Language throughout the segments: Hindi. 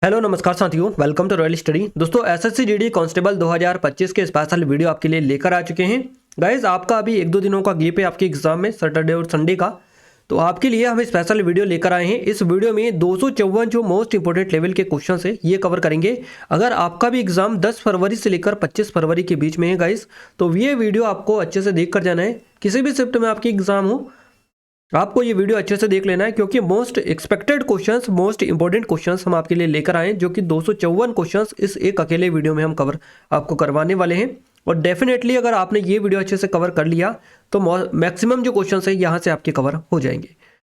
हेलो नमस्कार साथियों, वेलकम टू रॉयल स्टडी। दोस्तों एसएससी जीडी कांस्टेबल 2025 के स्पेशल वीडियो आपके लिए लेकर आ चुके हैं। गाइस आपका अभी एक दो दिनों का गैप है आपके एग्जाम में, सैटरडे और संडे का। तो आपके लिए हम स्पेशल वीडियो लेकर आए हैं। इस वीडियो में 254 जो मोस्ट इंपोर्टेंट लेवल के क्वेश्चन है ये कवर करेंगे। अगर आपका भी एग्जाम 10 फरवरी से लेकर 25 फरवरी के बीच में है गाइस, तो ये वीडियो आपको अच्छे से देख कर जाना है। किसी भी शिफ्ट में आपकी एग्जाम हो, आपको ये वीडियो अच्छे से देख लेना है, क्योंकि most expected questions, most important questions हम आपके लिए लेकर आए हैं, जो कि 254 क्वेश्चंस इस एक अकेले वीडियो में हम कवर आपको करवाने वाले हैं। और डेफिनेटली अगर आपने ये वीडियो अच्छे से कवर कर लिया तो मैक्सिमम जो क्वेश्चंस है यहाँ से आपके कवर हो जाएंगे।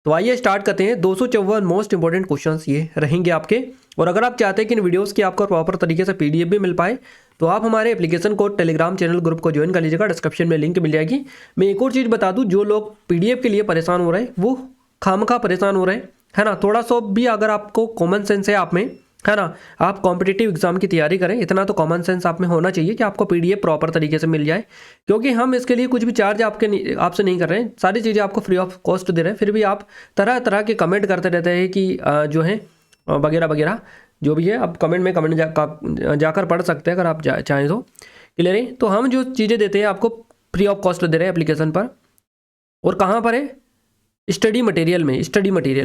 तो आइए स्टार्ट करते हैं। 254 मोस्ट इंपोर्टेंट क्वेश्चंस ये रहेंगे आपके। और अगर आप चाहते हैं कि इन वीडियोस की आपको प्रॉपर तरीके से पीडीएफ भी मिल पाए, तो आप हमारे एप्लीकेशन को टेलीग्राम चैनल ग्रुप को ज्वाइन कर लीजिएगा। डिस्क्रिप्शन में लिंक मिल जाएगी। मैं एक और चीज़ बता दूं, जो लोग पीडीएफ के लिए परेशान हो रहे हैं वो खामखा परेशान हो रहे हैं, है ना। थोड़ा सा भी अगर आपको कॉमन सेंस है आप में, है ना, आप कॉम्पिटिटिव एग्जाम की तैयारी करें, इतना तो कॉमन सेंस आप में होना चाहिए कि आपको पीडीएफ प्रॉपर तरीके से मिल जाए। क्योंकि हम इसके लिए कुछ भी चार्ज आपसे नहीं कर रहे हैं, सारी चीज़ें आपको फ्री ऑफ कॉस्ट दे रहे हैं। फिर भी आप तरह तरह के कमेंट करते रहते हैं कि जो है वगैरह वगैरह जो भी है, आप कमेंट जाकर पढ़ सकते हैं अगर आप चाहें तो। क्लियर है। तो हम जो चीज़ें देते हैं आपको फ्री ऑफ कॉस्ट दे रहे हैं एप्लीकेशन पर। और कहाँ पर है? स्टडी मटेरियल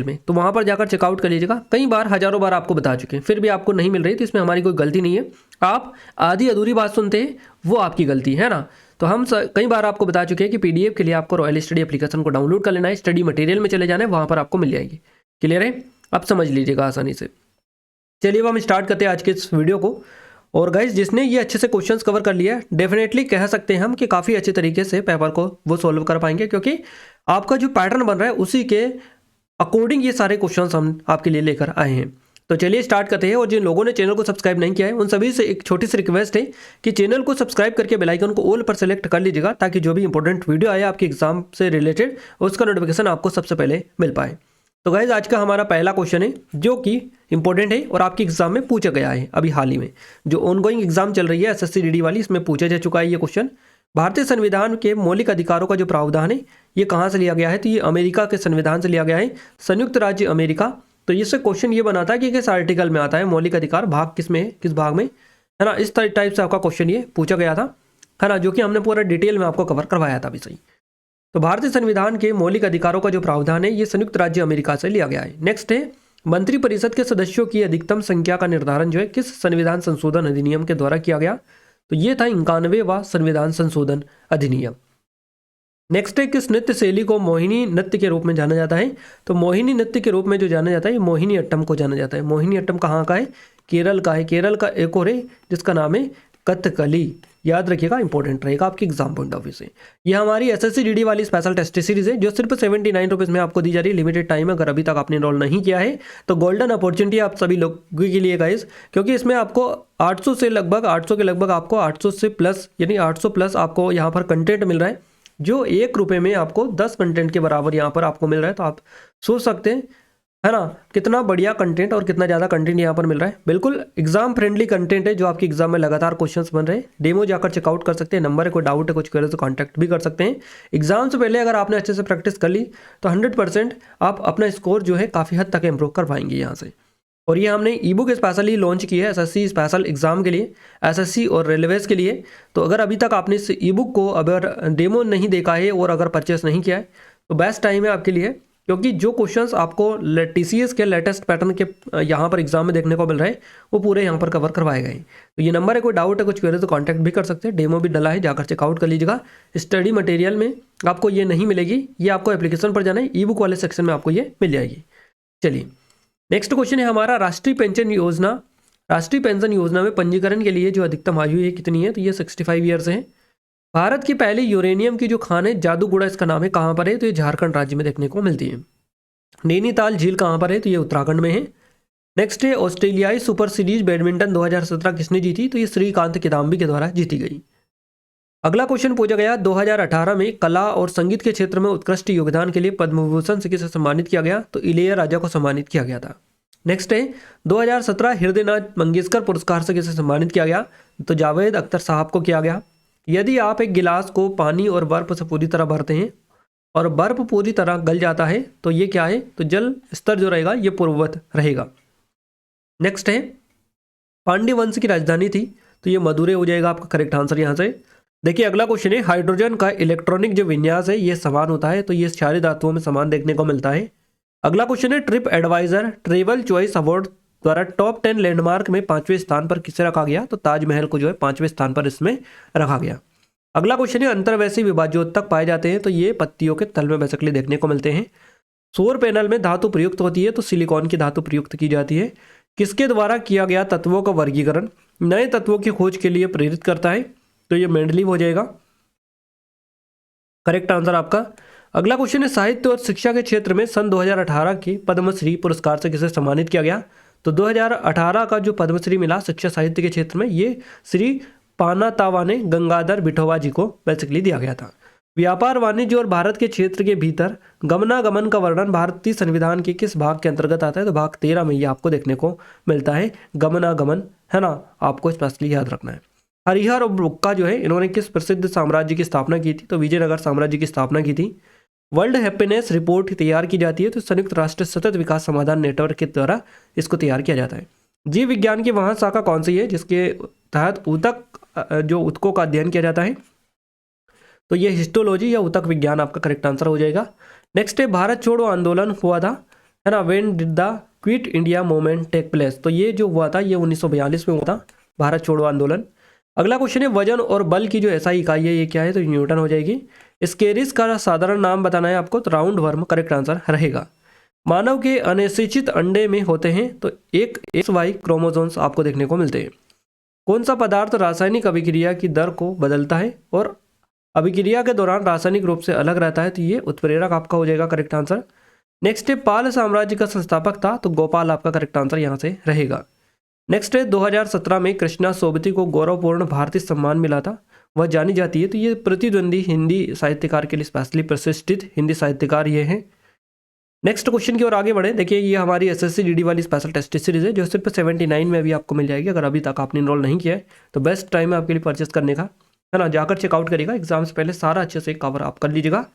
में। तो वहाँ पर जाकर चेकआउट कर लीजिएगा। कई बार, हज़ारों बार आपको बता चुके हैं, फिर भी आपको नहीं मिल रही, तो इसमें हमारी कोई गलती नहीं है। आप आधी अधूरी बात सुनते हैं, वो आपकी गलती है ना। तो हम कई बार आपको बता चुके हैं कि पीडीएफ के लिए आपको रॉयल स्टडी एप्लीकेशन को डाउनलोड कर लेना है, स्टडी मटेरियल में चले जाना है, वहाँ पर आपको मिल जाएगी। क्लियर है। आप समझ लीजिएगा आसानी से। चलिए अब हम स्टार्ट करते हैं आज के इस वीडियो को। और गाइज जिसने ये अच्छे से क्वेश्चंस कवर कर लिया है, डेफिनेटली कह सकते हैं हम कि काफ़ी अच्छे तरीके से पेपर को वो सॉल्व कर पाएंगे, क्योंकि आपका जो पैटर्न बन रहा है उसी के अकॉर्डिंग ये सारे क्वेश्चंस हम आपके लिए लेकर आए हैं। तो चलिए स्टार्ट करते हैं। और जिन लोगों ने चैनल को सब्सक्राइब नहीं किया है, उन सभी से एक छोटी सी रिक्वेस्ट है कि चैनल को सब्सक्राइब करके बेल आइकन को ऑल पर सेलेक्ट कर लीजिएगा, ताकि जो भी इंपॉर्टेंट वीडियो आए आपके एग्जाम से रिलेटेड, उसका नोटिफिकेशन आपको सबसे पहले मिल पाए। तो गाइज आज का हमारा पहला क्वेश्चन है जो कि इंपॉर्टेंट है और आपके एग्जाम में पूछा गया है। अभी हाल ही में जो ऑनगोइंग एग्जाम चल रही है एसएससी जीडी वाली, इसमें पूछा जा चुका है ये क्वेश्चन। भारतीय संविधान के मौलिक अधिकारों का जो प्रावधान है ये कहाँ से लिया गया है? तो ये अमेरिका के संविधान से लिया गया है, संयुक्त राज्य अमेरिका। तो इससे क्वेश्चन ये बनाता है कि किस आर्टिकल में आता है मौलिक अधिकार, भाग किस में है, किस भाग में, है ना। इस टाइप से आपका क्वेश्चन ये पूछा गया था, है ना, जो कि हमने पूरा डिटेल में आपको कवर करवाया था अभी सही। तो भारतीय संविधान के मौलिक अधिकारों का जो प्रावधान है ये संयुक्त राज्य अमेरिका से लिया गया है। नेक्स्ट है, मंत्रिपरिषद के सदस्यों की अधिकतम संख्या का निर्धारण जो है किस संविधान संशोधन अधिनियम के द्वारा किया गया? तो ये था 91वां संविधान संशोधन अधिनियम। नेक्स्ट है, किस नृत्य शैली को मोहिनी नृत्य के रूप में जाना जाता है? तो मोहिनी नृत्य के रूप में जो जाना जाता है, मोहिनी अट्टम को जाना जाता है। मोहिनी अट्टम कहाँ का है? केरल का है। केरल का एक और है जिसका नाम है कथकली। याद रखिएगा, इंपॉर्टेंट रहेगा आपके एग्जाम पॉइंट ऑफ व्यू से। ये हमारी एसएससी जीडी वाली स्पेशल टेस्ट सीरीज है, जो सिर्फ 79 रुपीज़ में आपको दी जा रही है। लिमिटेड टाइम है, अगर अभी तक आपने एनरोल नहीं किया है तो गोल्डन अपॉर्चुनिटी आप सभी लोगों के लिए गाइस, क्योंकि इसमें आपको 800 के लगभग आपको 800 से प्लस, यानी 800 प्लस आपको यहाँ पर कंटेंट मिल रहा है, जो ₹1 में आपको 10 कंटेंट के बराबर यहाँ पर आपको मिल रहा है। तो आप सोच सकते हैं, है ना, कितना बढ़िया कंटेंट और कितना ज़्यादा कंटेंट यहाँ पर मिल रहा है। बिल्कुल एग्जाम फ्रेंडली कंटेंट है, जो आपके एग्जाम में लगातार क्वेश्चंस बन रहे हैं। डेमो जाकर चेकआउट कर सकते हैं। नंबर है, कोई डाउट है, कुछ करे तो कांटेक्ट भी कर सकते हैं। एग्जाम से पहले अगर आपने अच्छे से प्रैक्टिस कर ली तो 100% आप अपना स्कोर जो है काफ़ी हद तक इम्प्रूव कर पाएंगे यहाँ से। और ये हमने ई बुक स्पेशली लॉन्च की है एसएससी स्पेशल एग्जाम के लिए, एसएससी और रेलवेज के लिए। तो अगर अभी तक आपने इस ई बुक को अगर डेमो नहीं देखा है और अगर परचेस नहीं किया है, तो बेस्ट टाइम है आपके लिए, क्योंकि जो क्वेश्चंस आपको टीसीएस के लेटेस्ट पैटर्न के यहाँ पर एग्जाम में देखने को मिल रहे हैं वो पूरे यहाँ पर कवर करवाए गए। तो ये नंबर है, कोई डाउट है, कुछ क्वेरी तो कांटेक्ट भी कर सकते हैं। डेमो भी डला है, जाकर चेकआउट कर लीजिएगा। स्टडी मटेरियल में आपको ये नहीं मिलेगी, ये आपको एप्लीकेशन पर जाना है, ई बुक वाले सेक्शन में आपको ये मिल जाएगी। चलिए नेक्स्ट क्वेश्चन है हमारा, राष्ट्रीय पेंशन योजना। राष्ट्रीय पेंशन योजना में पंजीकरण के लिए जो अधिकतम आयु है कितनी है? तो ये 65 ईयर्स है। भारत की पहली यूरेनियम की जो खान है, जादूगुड़ा इसका नाम है, कहाँ पर है? तो ये झारखंड राज्य में देखने को मिलती है। नैनीताल झील कहाँ पर है? तो ये उत्तराखंड में है। नेक्स्ट है, ऑस्ट्रेलियाई सुपर सीरीज बैडमिंटन 2017 किसने जीती? तो ये श्रीकांत किदाम्बी के द्वारा जीती गई। अगला क्वेश्चन पूछा गया, 2018 में कला और संगीत के क्षेत्र में उत्कृष्ट योगदान के लिए पद्म विभूषण से किसे सम्मानित किया गया? तो इलैयाराजा को सम्मानित किया गया था। नेक्स्ट है, 2017 हृदयनाथ मंगेशकर पुरस्कार से किसे सम्मानित किया गया? तो जावेद अख्तर साहब को किया गया। यदि आप एक गिलास को पानी और बर्फ से पूरी तरह भरते हैं और बर्फ पूरी तरह गल जाता है तो ये क्या है? तो जल स्तर जो रहेगा ये पूर्ववत रहेगा। नेक्स्ट है पांड्य वंश की राजधानी थी, तो ये मदुरै हो जाएगा आपका करेक्ट आंसर यहाँ से। देखिए अगला क्वेश्चन है, हाइड्रोजन का इलेक्ट्रॉनिक जो विन्यास है ये समान होता है, तो ये सारे धातुओं में समान देखने को मिलता है। अगला क्वेश्चन है, Tripadvisor travel choice award द्वारा टॉप 10 लैंडमार्क में 5वें स्थान पर किसे रखा गया, तो ताजमहल को जो है 5वें स्थान पर इसमें रखा गया। अगला क्वेश्चन है, अंतर्वैसी विभाज्योतक पाए जाते हैं, तो ये पत्तियों के तल में बेसिकली देखने को मिलते हैं। सौर पैनल में धातु प्रयुक्त होती है, तो सिलिकॉन की धातु प्रयुक्त की जाती है। किसके द्वारा किया गया तत्वों का वर्गीकरण नए तत्वों की खोज के लिए प्रेरित करता है, तो ये मेंडलीव हो जाएगा करेक्ट आंसर आपका। अगला क्वेश्चन है, साहित्य और शिक्षा के क्षेत्र में सन 2018 के पद्मश्री पुरस्कार से किसे सम्मानित किया गया, तो 2018 का जो पद्मश्री मिला शिक्षा साहित्य के क्षेत्र में ये श्री पानातावाने गंगाधर विठोबा जी को बेसिकली दिया गया था। व्यापार वाणिज्य और भारत के क्षेत्र के भीतर गमनागमन का वर्णन भारतीय संविधान के किस भाग के अंतर्गत आता है, तो भाग 13 में ये आपको देखने को मिलता है गमनागमन, है ना, आपको स्पेशली याद रखना है। हरिहर और बुक्का जो है इन्होंने किस प्रसिद्ध साम्राज्य की स्थापना की थी, तो विजयनगर साम्राज्य की स्थापना की थी। वर्ल्ड हैप्पीनेस रिपोर्ट तैयार की जाती है, तो संयुक्त राष्ट्र सतत विकास समाधान नेटवर्क के द्वारा इसको तैयार किया जाता है। जीव विज्ञान की वह शाखा कौन सी है जिसके तहत ऊतक जो ऊतकों का अध्ययन किया जाता है, तो ये हिस्टोलॉजी या ऊतक विज्ञान आपका करेक्ट आंसर हो जाएगा। नेक्स्ट है, भारत छोड़ो आंदोलन हुआ था, है ना, when did the quit India movement take place, तो ये जो हुआ था ये 1942 में हुआ था भारत छोड़ो आंदोलन। अगला क्वेश्चन है, वजन और बल की जो एसआई इकाई है ये क्या है, तो न्यूटन हो जाएगी। स्केरिस का साधारण नाम बताना है आपको, तो राउंड वर्म करेक्ट आंसर रहेगा। मानव के अनिश्चित अंडे में होते हैं तो एक XY क्रोमोसोम्स आपको देखने को मिलते हैं। कौन सा पदार्थ रासायनिक अभिक्रिया की दर को बदलता है और अभिक्रिया के दौरान रासायनिक रूप से अलग रहता है, तो ये उत्प्रेरक आपका हो जाएगा करेक्ट आंसर। नेक्स्ट है, पाल साम्राज्य का संस्थापक था, तो गोपाल आपका करेक्ट आंसर यहाँ से रहेगा। नेक्स्ट है, 2017 में कृष्णा सोबती को गौरवपूर्ण भारतीय सम्मान मिला था, वह जानी जाती है, तो ये प्रतिद्वंदी हिंदी साहित्यकार के लिए स्पेशली प्रतिष्ठित हिंदी साहित्यकार ये हैं। नेक्स्ट क्वेश्चन की ओर आगे बढ़े। देखिए ये हमारी SSC GD वाली स्पेशल टेस्ट सीरीज है जो सिर्फ 79 में अभी आपको मिल जाएगी। अगर अभी तक आपने इनरोल नहीं किया है तो बेस्ट टाइम है आपके लिए परचेस करने का, है ना, जाकर चेकआउट करिएगा। एग्जाम से पहले सारा अच्छे से कवर आप कर लीजिएगा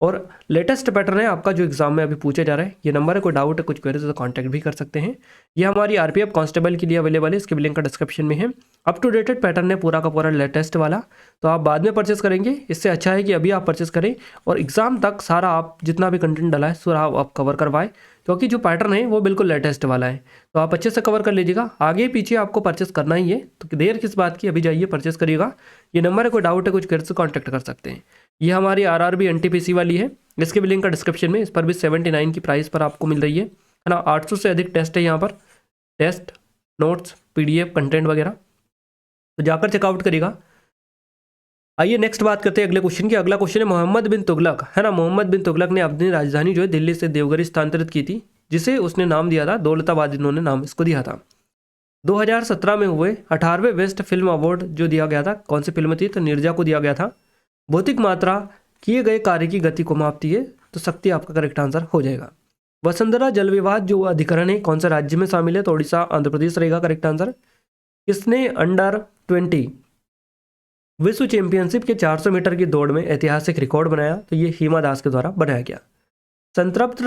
और लेटेस्ट पैटर्न है आपका जो एग्जाम में अभी पूछा जा रहा है। ये नंबर है, कोई डाउट है कुछ क्वेरी तो कॉन्टैक्ट भी कर सकते हैं। ये हमारी RPF कांस्टेबल के लिए अवेलेबल है, इसके भी लिंक का डिस्क्रिप्शन में है। अप टू डेटेड पैटर्न है पूरा का पूरा लेटेस्ट वाला, तो आप बाद में परचेस करेंगे, इससे अच्छा है कि अभी आप परचेस करें और एग्जाम तक सारा आप जितना भी कंटेंट डाला है सारा आप कवर करवाएं, क्योंकि जो पैटर्न है वो बिल्कुल लेटेस्ट वाला है, तो आप अच्छे से कवर कर लीजिएगा। आगे पीछे आपको परचेस करना ही है, तो देर किस बात की, अभी जाइए परचेस करिएगा। ये नंबर है, कोई डाउट है कुछ क्वेरी से कॉन्टैक्ट कर सकते हैं। ये हमारी RRB NTPC वाली है, इसके भी लिंक का डिस्क्रिप्शन में। इस पर भी 79 की प्राइस पर आपको मिल रही है ना। 800 से अधिक टेस्ट है यहाँ पर, टेस्ट नोट्स PDF कंटेंट वगैरह, तो जाकर चेकआउट करिएगा। आइए नेक्स्ट बात करते हैं अगले क्वेश्चन की। अगला क्वेश्चन है, मोहम्मद बिन तुगलक, है ना, मोहम्मद बिन तुगलक ने अपनी राजधानी जो है दिल्ली से देवघर स्थानांतरित की थी, जिसे उसने नाम दिया था दौलताबाद, इन्होंने नाम इसको दिया था। 2017 में हुए 18वें बेस्ट फिल्म अवार्ड जो दिया गया था, कौन सी फिल्म थी, तो नीरजा को दिया गया था। भौतिक मात्रा किए गए कार्य की गति को मापती है, तो शक्ति आपका करेक्ट आंसर हो जाएगा। वसुंधरा जल विवाद जो अधिकरण है कौन से राज्य में शामिल है, तो उड़ीसा आंध्र प्रदेश रहेगा करेक्ट आंसर। किसने अंडर-20 विश्व चैंपियनशिप के 400 मीटर की दौड़ में ऐतिहासिक रिकॉर्ड बनाया, तो ये हिमा दास के द्वारा बनाया गया। संतृप्त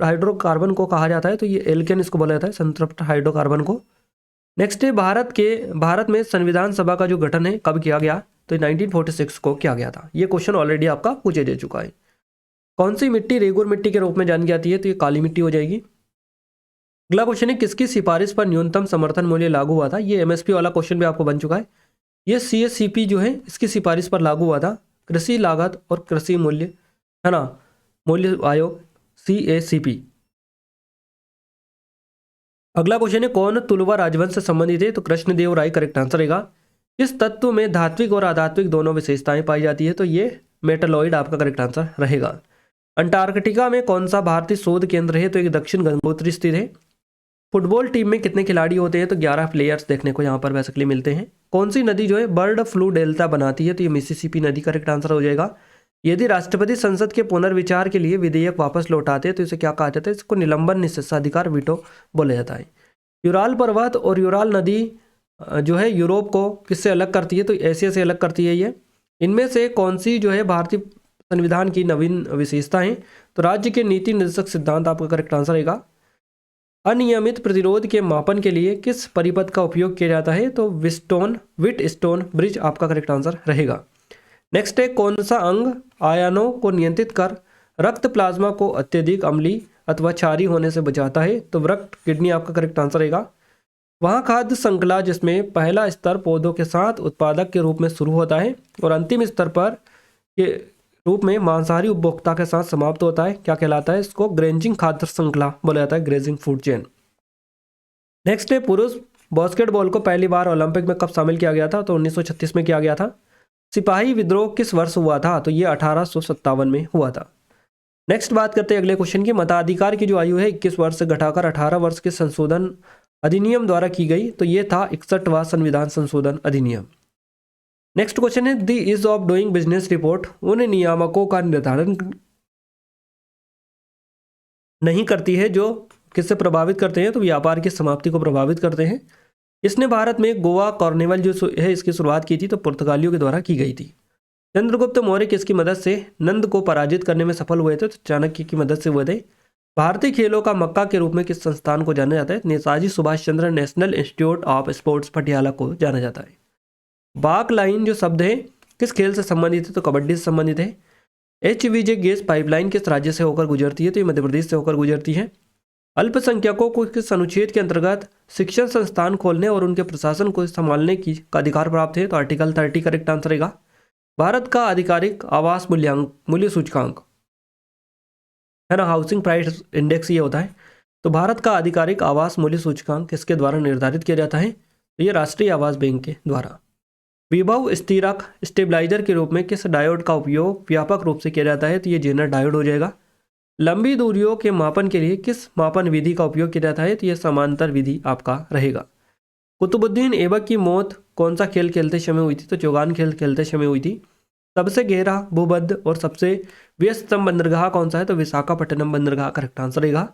हाइड्रोकार्बन को कहा जाता है, तो ये एल्केन इसको बोला जाता है, संतृप्त हाइड्रोकार्बन को। नेक्स्ट है, भारत में संविधान सभा का जो गठन है कब किया गया, तो 1946 को किया गया था। ये क्वेश्चन ऑलरेडी आपका पूछे जा चुका है। कौन सी मिट्टी रेगुर मिट्टी के रूप में जानी जाती है, तो ये काली मिट्टी हो जाएगी। अगला क्वेश्चन है, किसकी सिफारिश पर न्यूनतम समर्थन मूल्य लागू हुआ था, ये MSP वाला क्वेश्चन भी आपको बन चुका है। ये CSCP जो है इसकी सिफारिश पर लागू हुआ था, कृषि लागत और कृषि मूल्य, है ना, मूल्य आयोग CACP। अगला क्वेश्चन है, कौन तुलुवा राजवंश से संबंधित है, तो कृष्णदेव राय करेक्ट आंसर रहेगा। इस तत्व में धात्विक और अधात्विक दोनों विशेषताएं पाई जाती है, तो ये मेटलॉइड आपका करेक्ट आंसर रहेगा। अंटार्कटिका में कौन सा भारतीय शोध केंद्र है, तो एक दक्षिण गंगोत्री स्थित है। फुटबॉल टीम में कितने खिलाड़ी होते हैं, तो 11 प्लेयर्स देखने को यहाँ पर बेसिकली मिलते हैं। कौन सी नदी जो है बर्ड फ्लू डेल्टा बनाती है, तो ये मिसिसिपी नदी करेक्ट आंसर हो जाएगा। यदि राष्ट्रपति संसद के पुनर्विचार के लिए विधेयक वापस लौटाते हैं तो इसे क्या कहा जाता है, इसको निलंबन निषेधाधिकार वीटो बोला जाता है। यूराल पर्वत और यूराल नदी जो है यूरोप को किससे अलग करती है, तो एशिया से अलग करती है ये। इनमें से कौन सी जो है भारतीय संविधान की नवीन विशेषता है, तो राज्य के नीति निर्देशक सिद्धांत आपका करेक्ट आंसर रहेगा। अनियमित प्रतिरोध के मापन के लिए किस परिपथ का उपयोग किया जाता है? तो व्हीटस्टोन ब्रिज आपका करेक्ट आंसर रहेगा। नेक्स्ट है, कौन सा अंग आयनों को नियंत्रित कर रक्त प्लाज्मा को अत्यधिक अम्लीय अथवा क्षारीय होने से बचाता है? तो रक्त किडनी आपका करेक्ट आंसर रहेगा। वहाँ खाद्य श्रृंखला जिसमें पहला स्तर पौधों के साथ उत्पादक के रूप में शुरू होता है और अंतिम स्तर पर के रूप में मांसाहारी उपभोक्ता के साथ समाप्त होता है, क्या कहलाता है? इसको ग्रेजिंग खाद्य श्रृंखला बोला जाता है, ग्रेजिंग फूड चेन। नेक्स्ट है, पुरुष बास्केटबॉल को पहली बार ओलंपिक में कब शामिल किया गया था? तो 1936 में किया गया था। सिपाही विद्रोह किस वर्ष हुआ था? तो ये 1857 में हुआ था। नेक्स्ट बात करते हैं अगले क्वेश्चन की। मताधिकार की जो आयु है 21 वर्ष से घटाकर 18 वर्ष के संशोधन अधिनियम द्वारा की गई, तो ये था 61वां संविधान संशोधन अधिनियम। नेक्स्ट क्वेश्चन है, the ease of doing business report उन नियामकों का निर्धारण नहीं करती है जो किससे प्रभावित करते हैं? तो व्यापार की समाप्ति को प्रभावित करते हैं। इसने भारत में गोवा कार्निवल जो है इसकी शुरुआत की थी, तो पुर्तगालियों के द्वारा की गई थी। चंद्रगुप्त मौर्य किसकी मदद से नंद को पराजित करने में सफल हुए थे? तो चाणक्य की मदद से हुए थे। भारतीय खेलों का मक्का के रूप में किस संस्थान को जाना जाता है? Netaji Subhash Chandra national institute of sports Patiala को जाना जाता है। बाक लाइन जो शब्द है किस खेल से संबंधित है? तो कबड्डी से संबंधित है। HVJ गैस पाइपलाइन किस राज्य से होकर गुजरती है? तो ये मध्य प्रदेश से होकर गुजरती है। अल्पसंख्यकों को किस अनुच्छेद के अंतर्गत शिक्षण संस्थान खोलने और उनके प्रशासन को संभालने की का अधिकार प्राप्त है? तो आर्टिकल 30 करेक्ट आंसर रहेगा। भारत का आधिकारिक आवास मूल्य सूचकांक है ना, हाउसिंग प्राइस इंडेक्स ये होता है। तो भारत का आधिकारिक आवास मूल्य सूचकांक किसके द्वारा निर्धारित किया जाता है? तो ये राष्ट्रीय आवास बैंक के द्वारा। विभव स्थिरक स्टेबलाइजर के रूप में किस डायोड का उपयोग व्यापक रूप से किया जाता है? तो ये जेनर डायोड हो जाएगा। लंबी दूरियों के मापन के लिए किस मापन विधि का उपयोग किया जाता है? तो यह समांतर विधि आपका रहेगा। कुतुबुद्दीन ऐबक की मौत कौन सा खेल खेलते समय हुई थी? तो चौगान खेल खेलते समय हुई थी। सबसे गहरा भूबद्ध और सबसे व्यस्ततम बंदरगाह कौन सा है? तो विशाखापट्टनम बंदरगाह करेक्ट आंसर रहेगा।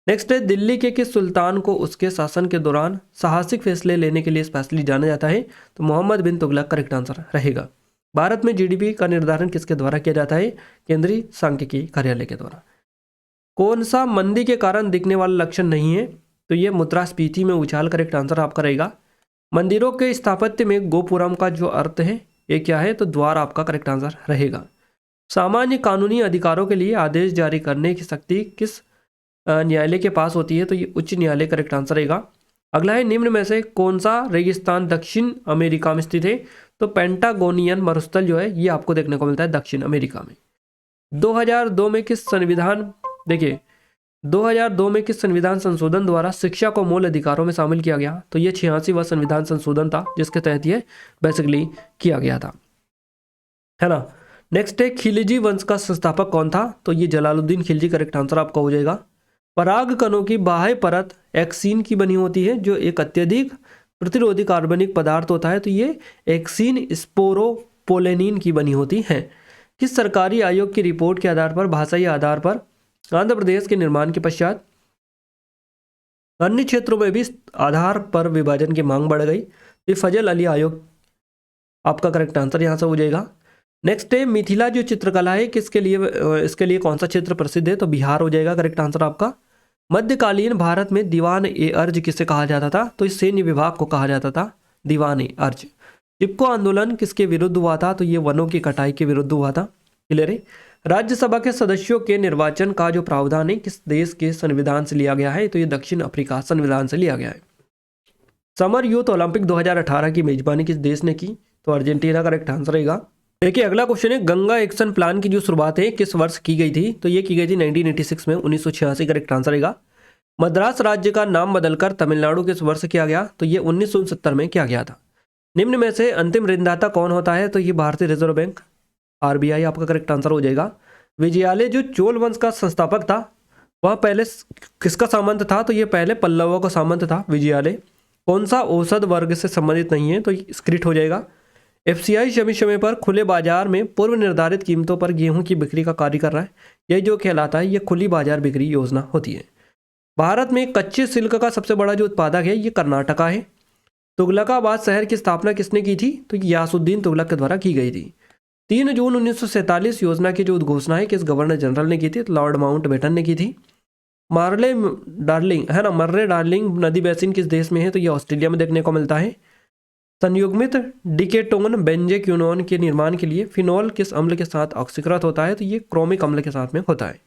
नेक्स्ट है, दिल्ली के किस सुल्तान को उसके शासन के दौरान साहसिक फैसले लेने के लिए स्पेशली जाना जाता है? तो मोहम्मद बिन तुगलक करेक्ट आंसर रहेगा। भारत में GDP का निर्धारण किसके द्वारा किया जाता है? केंद्रीय सांख्यिकी कार्यालय के द्वारा। कौन सा मंदी के कारण दिखने वाला लक्षण नहीं है? तो ये मुद्रास्फीति में उछाल करेक्ट आंसर आपका रहेगा। मंदिरों के स्थापत्य में गोपुरम का जो अर्थ है ये क्या है? तो द्वार आपका करेक्ट आंसर रहेगा। सामान्य कानूनी अधिकारों के लिए आदेश जारी करने की शक्ति किस न्यायालय के पास होती है? तो ये उच्च न्यायालय करेक्ट आंसर रहेगा। अगला है, निम्न में से कौन सा रेगिस्तान दक्षिण अमेरिका में स्थित है? तो पेंटागोनियन मरुस्थल जो है ये आपको देखने को मिलता है दक्षिण अमेरिका में। 2002 में किस संविधान 2002 में किस संविधान संशोधन द्वारा शिक्षा को मूल अधिकारों में शामिल किया गया? तो ये 86वां संविधान संशोधन था जिसके तहत ये बेसिकली किया गया था, है ना। नेक्स्ट है, खिलजी वंश का संस्थापक कौन था? तो ये जलालुद्दीन खिलजी करेक्ट आंसर आपका हो जाएगा। पराग कणों की बाह्य परत एक्सिन की बनी होती है जो एक अत्यधिक प्रतिरोधी कार्बनिक पदार्थ होता है, तो ये एक्सिन स्पोरोपोलेनिन की बनी होती है। किस सरकारी आयोग की रिपोर्ट के आधार पर भाषाई आधार पर आंध्र प्रदेश के निर्माण के पश्चात अन्य क्षेत्रों में भी आधार पर विभाजन की मांग बढ़ गई? ये फजल अली आयोग आपका करेक्ट आंसर यहाँ से हो जाएगा। नेक्स्ट है, मिथिला जो चित्रकला है किसके लिए इसके लिए कौन सा क्षेत्र प्रसिद्ध है? तो बिहार हो जाएगा करेक्ट आंसर आपका। मध्यकालीन भारत में दीवान-ए-अर्ज किसे कहा जाता था? तो इस सैन्य विभाग को कहा जाता था दीवान-ए-अर्ज। चिपको आंदोलन किसके विरुद्ध हुआ था? तो ये वनों की कटाई के विरुद्ध हुआ था। क्लियर है। राज्यसभा के सदस्यों के निर्वाचन का जो प्रावधान है किस देश के संविधान से लिया गया है? तो ये दक्षिण अफ्रीका संविधान से लिया गया है। समर यूथ ओलंपिक 2018 की मेजबानी किस देश ने की? तो अर्जेंटीना करेक्ट आंसर रहेगा। देखिए अगला क्वेश्चन है, गंगा एक्शन प्लान की जो शुरुआत है किस वर्ष की गई थी? तो ये की गई थी 1986 में, 1986 करेक्ट आंसर रहेगा। मद्रास राज्य का नाम बदलकर तमिलनाडु किस वर्ष किया गया? तो ये 1969 में किया गया था। निम्न में से अंतिम ऋणदाता कौन होता है? तो ये भारतीय रिजर्व बैंक RBI आपका करेक्ट आंसर हो जाएगा। विजयालय जो चोल वंश का संस्थापक था वह पहले किसका सामंत था? तो ये पहले पल्लवों का सामंत था विजयालय। कौन सा औसत वर्ग से संबंधित नहीं है? तो स्क्रिट हो जाएगा। FCI समय समय पर खुले बाजार में पूर्व निर्धारित कीमतों पर गेहूं की बिक्री का कार्य कर रहा है, यह जो कहलाता है ये खुली बाजार बिक्री योजना होती है। भारत में कच्चे सिल्क का सबसे बड़ा जो उत्पादक है ये कर्नाटका है। तुगलकाबाद शहर की स्थापना किसने की थी? तो यासुद्दीन तुगलक के द्वारा की गई थी। 3 जून 1947 योजना की जो उद्घोषणा है किस गवर्नर जनरल ने की थी? तो लॉर्ड माउंटबेटन ने की थी। मार्ले डार्लिंग है ना, मर्रे डार्लिंग नदी बेसिन किस देश में है? तो ये ऑस्ट्रेलिया में देखने को मिलता है। संयुग्मित डिकेटोन बेंजेक्यूनोन के निर्माण के लिए फिनोल किस अम्ल के साथ ऑक्सीकृत होता है? तो ये क्रोमिक अम्ल के साथ में होता है।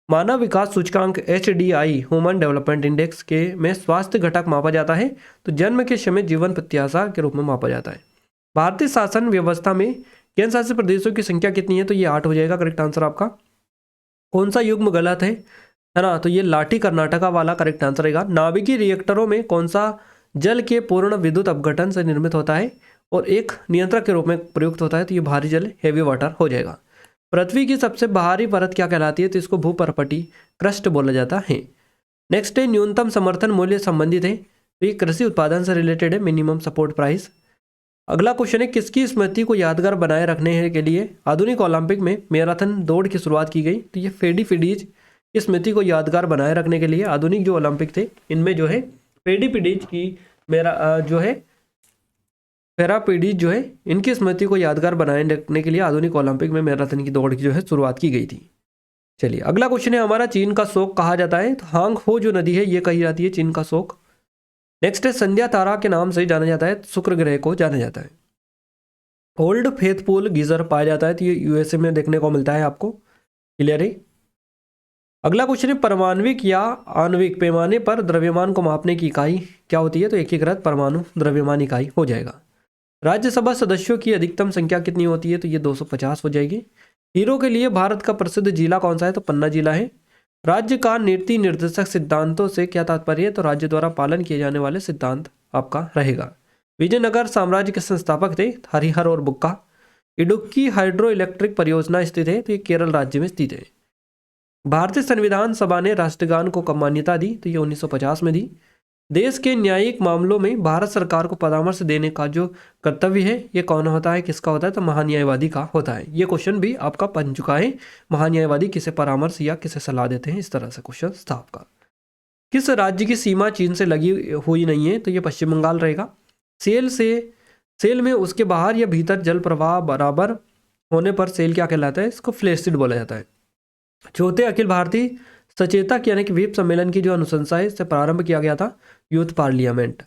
मानव विकास सूचकांक HDI ह्यूमन डेवलपमेंट इंडेक्स के में स्वास्थ्य घटक मापा जाता है, तो जन्म के समय जीवन प्रत्याशा के रूप में मापा जाता है। भारतीय शासन व्यवस्था में केंद्र शासित प्रदेशों की संख्या कितनी है? तो ये 8 हो जाएगा करेक्ट आंसर आपका। कौन सा युग्म गलत है ना? तो ये लाठी कर्नाटका वाला करेक्ट आंसर रहेगा। नाभिकीय रिएक्टरों में कौन सा जल के पूर्ण विद्युत अपघटन से निर्मित होता है और एक नियंत्रक के रूप में प्रयुक्त होता है? तो ये भारी जल हेवी वाटर हो जाएगा। पृथ्वी की सबसे बाहरी परत क्या कहलाती है? तो इसको भूपरपटी क्रस्ट बोला जाता है। नेक्स्ट है न्यूनतम समर्थन मूल्य संबंधित है, तो ये कृषि उत्पादन से रिलेटेड है, मिनिमम सपोर्ट प्राइस। अगला क्वेश्चन है किसकी स्मृति को यादगार बनाए रखने के लिए आधुनिक ओलंपिक में मैराथन दौड़ की शुरुआत की गई? तो ये फेडी फिडीज की स्मृति को यादगार बनाए रखने के लिए आधुनिक जो ओलंपिक थे इनमें जो है फेडी फिडीज की जो है पैरापीडीज जो है इनकी स्मृति को यादगार बनाए रखने के लिए आधुनिक ओलंपिक में मैराथन की दौड़ की जो है शुरुआत की गई थी। चलिए अगला क्वेश्चन है हमारा चीन का शोक कहा जाता है? तो हांग हो जो नदी है ये कही जाती है चीन का शोक। नेक्स्ट है संध्या तारा के नाम से जाना जाता है, शुक्र ग्रह को जाना जाता है। ओल्ड फेथफुल गीजर पाया जाता है, तो ये USA में देखने को मिलता है आपको। क्लियर है। अगला क्वेश्चन है परमाणविक या आणविक पैमाने पर द्रव्यमान को मापने की इकाई क्या होती है? तो एकीकृत परमाणु द्रव्यमान इकाई हो जाएगा। राज्यसभा सदस्यों की अधिकतम संख्या कितनी होती है? तो ये 250 हो जाएगी। हीरो के लिए भारत का प्रसिद्ध जिला कौन सा है? तो पन्ना जिला है। राज्य का नीति निर्देशक सिद्धांतों से क्या तात्पर्य है? तो राज्य द्वारा पालन किए जाने वाले सिद्धांत आपका रहेगा। विजयनगर साम्राज्य के संस्थापक थे हरिहर और बुक्का। इडुक्की हाइड्रो इलेक्ट्रिक परियोजना स्थित है, तो ये केरल राज्य में स्थित है। भारतीय संविधान सभा ने राष्ट्रगान को कब मान्यता दी? तो ये 1950 में दी। देश के न्यायिक मामलों में भारत सरकार को परामर्श देने का जो कर्तव्य है ये कौन होता है, किसका होता है? तो महान्यायवादी का होता है। ये क्वेश्चन भी आपका बन चुका है, महान्यायवादी किसे परामर्श या किसे सलाह देते हैं, इस तरह से क्वेश्चन था आपका। किस राज्य की सीमा चीन से लगी हुई नहीं है? तो ये पश्चिम बंगाल रहेगा। सेल में उसके बाहर या भीतर जल प्रवाह बराबर होने पर सेल क्या कहलाता है? इसको फ्लैसिड बोला जाता है। चौथे अखिल भारतीय सचेतक यानी कि व्हीप सम्मेलन की जो अनुशंसा है इससे प्रारंभ किया गया था यूथ पार्लियामेंट।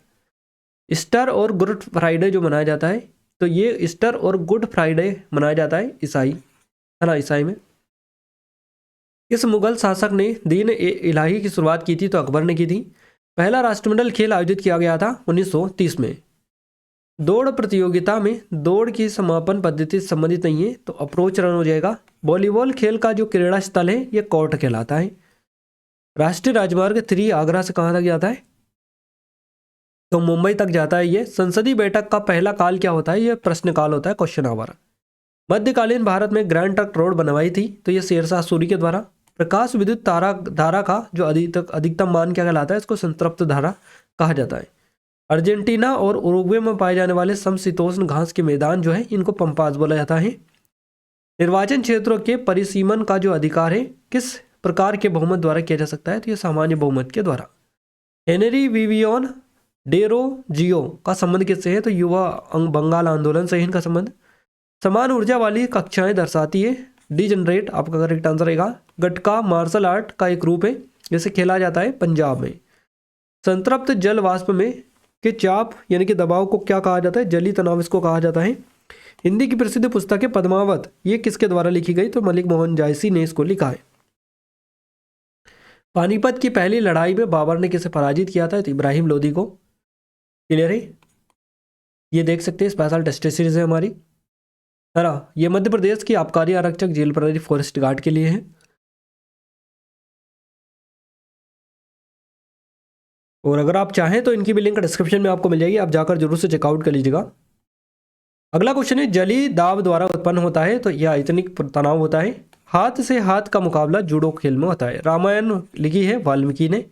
ईस्टर और गुड फ्राइडे जो मनाया जाता है, तो ये ईस्टर और गुड फ्राइडे मनाया जाता है ईसाई है ना, ईसाई में। इस मुगल शासक ने दीन ए इलाही की शुरुआत की थी? तो अकबर ने की थी। पहला राष्ट्रमंडल खेल आयोजित किया गया था 1930 में। दौड़ प्रतियोगिता में दौड़ की समापन पद्धति से संबंधित नहीं है, तो अप्रोच रन हो जाएगा। वॉलीबॉल खेल का जो क्रीड़ा स्थल है ये कोर्ट कहलाता है। राष्ट्रीय राजमार्ग 3 आगरा से कहाँ तक जाता है? तो मुंबई तक जाता है ये। संसदीय बैठक का पहला काल क्या होता है? ये प्रश्नकाल होता है, क्वेश्चन आवर। मध्यकालीन भारत में ग्रैंड ट्रंक रोड बनवाई थी? तो ये शेरशाह सूरी के द्वारा। प्रकाश विद्युत धारा का जो अधिकतम मान क्या कहलाता है? इसको संतृप्त धारा कहा जाता है। अर्जेंटीना और उरुग्वे में पाए जाने वाले समशीतोष्ण घास के मैदान जो है इनको पंपास बोला जाता है। निर्वाचन क्षेत्रों के परिसीमन का जो अधिकार है किस प्रकार के बहुमत द्वारा किया जा सकता है? तो ये सामान्य बहुमत के द्वारा। हेनरी विवियन डेरोजियो का संबंध किससे है? तो युवा बंगाल आंदोलन से इनका संबंध। समान ऊर्जा वाली कक्षाएं दर्शाती है डिजनरेट आपका करेक्ट आंसर रहेगा। गटका मार्शल आर्ट का एक रूप है जिसे खेला जाता है पंजाब में। संतृप्त जल वाष्प में के चाप यानी कि दबाव को क्या कहा जाता है? जली तनाव इसको कहा जाता है। हिंदी की प्रसिद्ध पुस्तक है पद्मावत, ये किसके द्वारा लिखी गई? तो मलिक मोहन जायसी ने इसको लिखा है। पानीपत की पहली लड़ाई में बाबर ने किसे पराजित किया था? तो इब्राहिम लोदी को। क्लियर है। ये देख सकते हैं स्पेशल टेस्ट सीरीज है हमारी, है ना। ये मध्य प्रदेश की आबकारी आरक्षक जेल प्रहरी फॉरेस्ट गार्ड के लिए है। और अगर आप चाहें तो इनकी भी लिंक डिस्क्रिप्शन में आपको मिल जाएगी, आप जाकर जरूर से चेकआउट कर लीजिएगा। अगला क्वेश्चन है जली दाब द्वारा उत्पन्न होता है? तो यह आयतनिक तनाव होता है। हाथ से हाथ का मुकाबला जूडो खेल में होता है। रामायण लिखी है वाल्मीकि ने,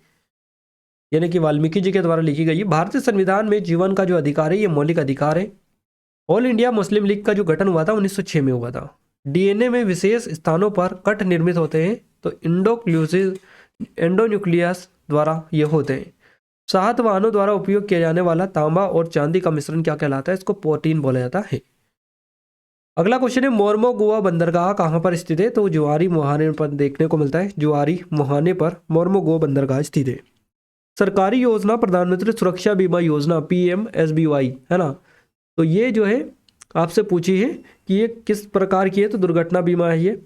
यानी कि वाल्मीकि जी के द्वारा लिखी गई है। भारतीय संविधान में जीवन का जो अधिकार है ये मौलिक अधिकार है। ऑल इंडिया मुस्लिम लीग का जो गठन हुआ था 1906 में हुआ था। डीएनए में विशेष स्थानों पर कट निर्मित होते हैं, तो एंडोन्यूक्लियस द्वारा ये होते हैं। सात वाहनों द्वारा उपयोग किया जाने वाला तांबा और चांदी का मिश्रण क्या कहलाता है? इसको प्रोटीन बोला जाता है। अगला क्वेश्चन है मोर्मोगोवा बंदरगाह कहाँ पर स्थित है? तो जुआरी मुहाने पर देखने को मिलता है, जुआरी मुहाने पर मोर्मोगोवा बंदरगाह स्थित है। सरकारी योजना प्रधानमंत्री सुरक्षा बीमा योजना PMSBY है ना, तो ये जो है आपसे पूछी है कि ये किस प्रकार की है, तो दुर्घटना बीमा है ये।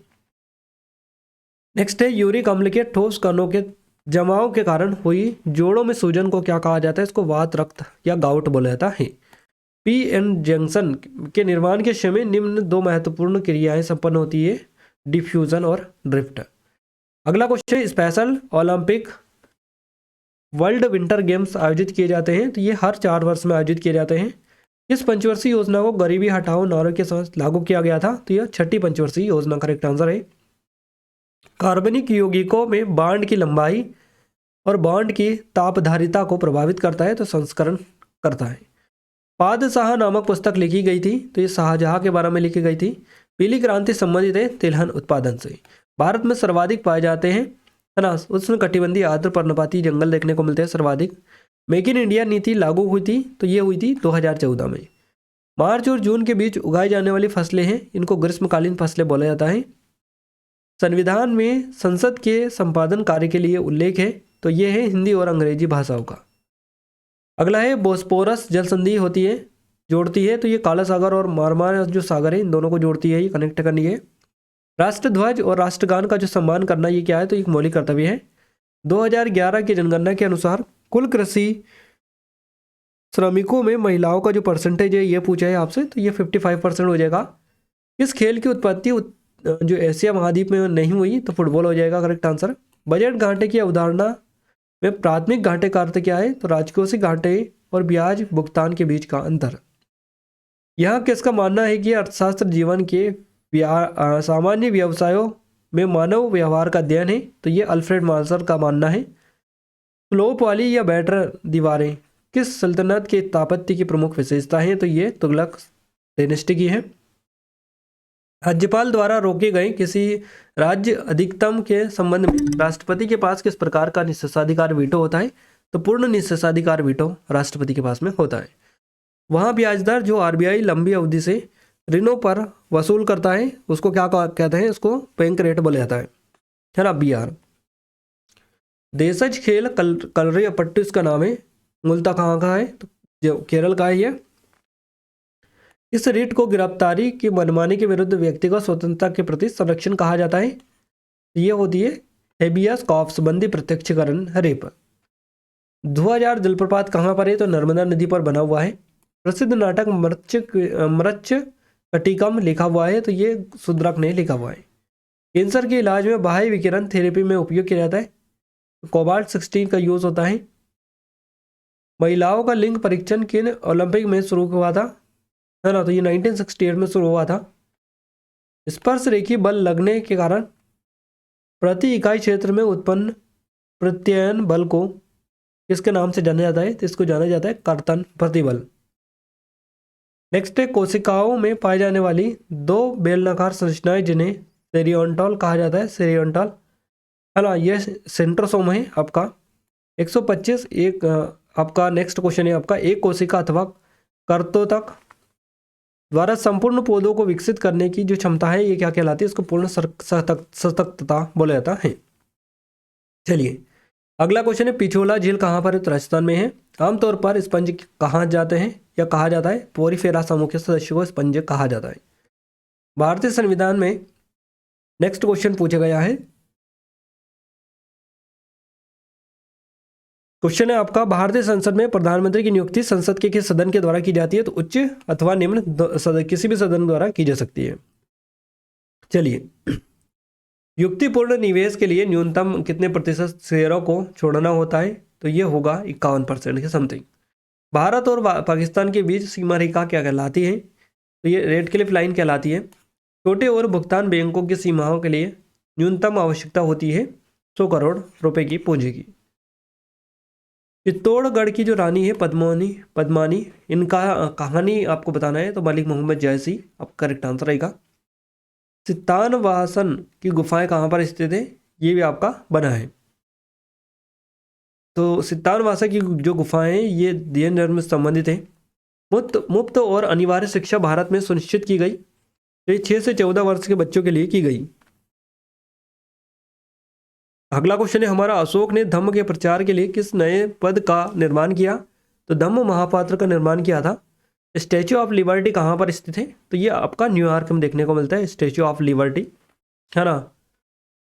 नेक्स्ट है यूरिक अम्ल के ठोस कणों के जमाव के कारण हुई जोड़ों में सूजन को क्या कहा जाता है? इसको वात, रक्त या गाउट बोला जाता है। PN जंक्शन के निर्माण के समय निम्न दो महत्वपूर्ण क्रियाएं संपन्न होती है, डिफ्यूजन और ड्रिफ्ट। अगला question, special Olympic world winter games आयोजित किए जाते हैं, तो ये हर 4 वर्ष में आयोजित किए जाते हैं। इस पंचवर्षीय योजना को गरीबी हटाओ नारे के साथ लागू किया गया था, तो यह 6ठी पंचवर्षीय योजना करेक्ट आंसर है। कार्बनिक यौगिकों में बॉन्ड की लंबाई और बॉन्ड की तापधारिता को प्रभावित करता है, तो संस्करण करता है। पादशाह नामक पुस्तक लिखी गई थी, तो ये शाहजहां के बारे में लिखी गई थी। पीली क्रांति संबंधित है तिलहन उत्पादन से। भारत में सर्वाधिक पाए जाते हैं, है ना, उसमें कटिबंधीय आर्द्र पर्णपाती जंगल देखने को मिलते हैं सर्वाधिक। मेक इन इंडिया नीति लागू हुई थी, तो ये हुई थी 2014 में। मार्च और जून के बीच उगाई जाने वाली फसलें हैं, इनको ग्रीष्मकालीन फसलें बोला जाता है। संविधान में संसद के संपादन कार्य के लिए उल्लेख है, तो ये है हिंदी और अंग्रेजी भाषाओं का। अगला है बोस्पोरस जल संधि होती है, जोड़ती है, तो ये काला सागर और मारमार जो सागर है इन दोनों को जोड़ती है, ये कनेक्ट करनी है। राष्ट्रध्वज और राष्ट्रगान का जो सम्मान करना ये क्या है? तो एक मौलिक कर्तव्य है। 2011 की जनगणना के अनुसार कुल कृषि श्रमिकों में महिलाओं का जो परसेंटेज है ये पूछा है आपसे, तो ये 55% हो जाएगा। इस खेल की उत्पत्ति जो एशिया महाद्वीप में नहीं हुई, तो फुटबॉल हो जाएगा करेक्ट आंसर। बजट घाटे की अवधारणा में प्राथमिक घाटे का अर्थ क्या है? तो राजकोषीय घाटे और ब्याज भुगतान के बीच का अंतर। यहाँ किसका मानना है कि अर्थशास्त्र जीवन के सामान्य व्यवसायों में मानव व्यवहार का अध्ययन है, तो ये अल्फ्रेड मार्शल का मानना है। स्लोप वाली या बैटर दीवारें किस सल्तनत के स्थापत्य की प्रमुख विशेषता है? तो ये तुगलक डायनेस्टी की है। राज्यपाल द्वारा रोके गए किसी राज्य अधिकतम के संबंध में राष्ट्रपति के पास किस प्रकार का निषेधाधिकार वीटो होता है? तो पूर्ण निषेधाधिकार वीटो राष्ट्रपति के पास में होता है। वहाँ ब्याज दर जो RBI लंबी अवधि से ऋणों पर वसूल करता है उसको क्या कहते हैं? उसको बैंक रेट बोला जाता है ना, BR। देशज खेल कलरीपयट्टू इसका नाम है, मूलतः कहाँ का है? तो जो केरल का है ये। इस रीट को गिरफ्तारी की मनमानी के विरुद्ध व्यक्तिगत स्वतंत्रता के प्रति संरक्षण कहा जाता है, ये होती है हेबियस कॉर्पस बंदी प्रत्यक्षीकरण रेप। धुआंधार जलप्रपात कहाँ पर है? तो नर्मदा नदी पर बना हुआ है। प्रसिद्ध नाटक मृच्छ कटिकम लिखा हुआ है, तो ये सुद्रक ने लिखा हुआ है। कैंसर के इलाज में बाह्य विकिरण थेरेपी में उपयोग किया जाता है, कोबाल्ट 16 का यूज होता है। महिलाओं का लिंग परीक्षण किन ओलंपिक में शुरू हुआ था? है ना, तो ये 1968 में शुरू हुआ था। स्पर्श रेखी बल लगने के कारण प्रति इकाई क्षेत्र में उत्पन्न प्रत्ययन बल को किसके नाम से जाना जाता है? तो इसको जाना जाता है कर्तन प्रतिबल। नेक्स्ट है कोशिकाओं में पाई जाने वाली 2 बेलनाकार संरचनाएं जिन्हें सेरियोन्टॉल कहा जाता है, सेरियोन्टॉल, है ना, ये सेंट्रोसोम है आपका। 125 एक आपका नेक्स्ट क्वेश्चन है आपका, एक कोशिका अथवा कर्तोतक द्वारा संपूर्ण पौधों को विकसित करने की जो क्षमता है ये क्या कहलाती है? इसको पूर्ण सतर्कता बोला जाता है। चलिए अगला क्वेश्चन है पिछोला झील कहाँ पर है? तो राजस्थान में है। आमतौर पर स्पंज कहाँ जाते हैं या कहा जाता है? पोरीफेरा समूह के सदस्यों को स्पंज कहा जाता है। भारतीय संविधान में नेक्स्ट क्वेश्चन पूछा गया है, क्वेश्चन है आपका, भारतीय संसद में प्रधानमंत्री की नियुक्ति संसद के किस सदन के द्वारा की जाती है? तो उच्च अथवा निम्न किसी भी सदन द्वारा की जा सकती है। चलिए युक्तिपूर्ण निवेश के लिए न्यूनतम कितने प्रतिशत शेयरों को छोड़ना होता है? तो ये होगा 51% के समथिंग। भारत और पाकिस्तान के बीच सीमा रेखा क्या कहलाती है? तो ये रेड क्लिफ लाइन कहलाती है। छोटे और भुगतान बैंकों की सीमाओं के लिए न्यूनतम आवश्यकता होती है 100 करोड़ रुपए की पूंजी की। चित्तौड़गढ़ की जो रानी है पद्मानी, इनका कहानी आपको बताना है, तो मलिक मोहम्मद जैसी अब करेक्ट आंसर रहेगा। सितानवासन की गुफाएं कहाँ पर स्थित है? ये भी आपका बना है। तो सितानवासा की जो गुफाएं हैं ये जैन धर्म से संबंधित है। मुफ्त और अनिवार्य शिक्षा भारत में सुनिश्चित की गई। तो ये 6 से 14 वर्ष के बच्चों के लिए की गई। अगला क्वेश्चन है हमारा, अशोक ने धम्म के प्रचार के लिए किस नए पद का निर्माण किया? तो धम्म महापात्र का निर्माण किया था। स्टैच्यू ऑफ लिबर्टी कहाँ पर स्थित है? तो ये आपका न्यूयॉर्क में देखने को मिलता है, स्टैच्यू ऑफ लिबर्टी, है ना।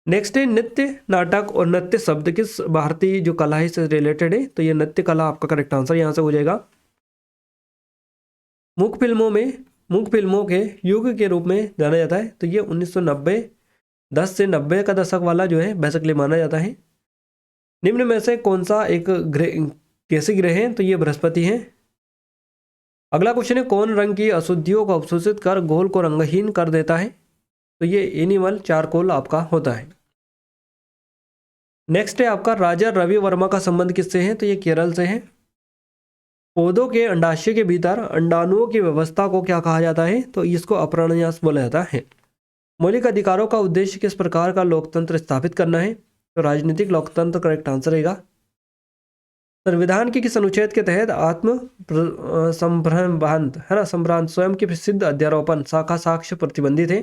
नेक्स्ट है, नृत्य नाटक और नृत्य शब्द किस भारतीय जो कला है से रिलेटेड है? तो ये नृत्य कला आपका करेक्ट आंसर यहाँ से हो जाएगा। मूक फिल्मों के युग के रूप में जाना जाता है। तो ये 1990 10 से 90 का दशक वाला जो है बेसिकली माना जाता है। निम्न में से कौन सा एक ग्रह कैसे ग्रह है? तो ये बृहस्पति है। अगला क्वेश्चन है, कौन रंग की अशुद्धियों को अवशोषित कर घोल को रंगहीन कर देता है? तो ये एनिमल चारकोल आपका होता है। नेक्स्ट है आपका, राजा रवि वर्मा का संबंध किससे है? तो ये केरल से है। पौधों के अंडाशय के भीतर अंडाणुओं की व्यवस्था को क्या कहा जाता है? तो इसको अपरान्यास बोला जाता है। मौलिक अधिकारों का उद्देश्य किस प्रकार का लोकतंत्र स्थापित करना है? तो राजनीतिक लोकतंत्र करेक्ट आंसर रहेगा। संविधान के किस अनुच्छेद के तहत आत्म संभ्रांत है ना संभ्रांत स्वयं के प्रसिद्ध अध्यारोपण शाखा साक्ष्य प्रतिबंधित है?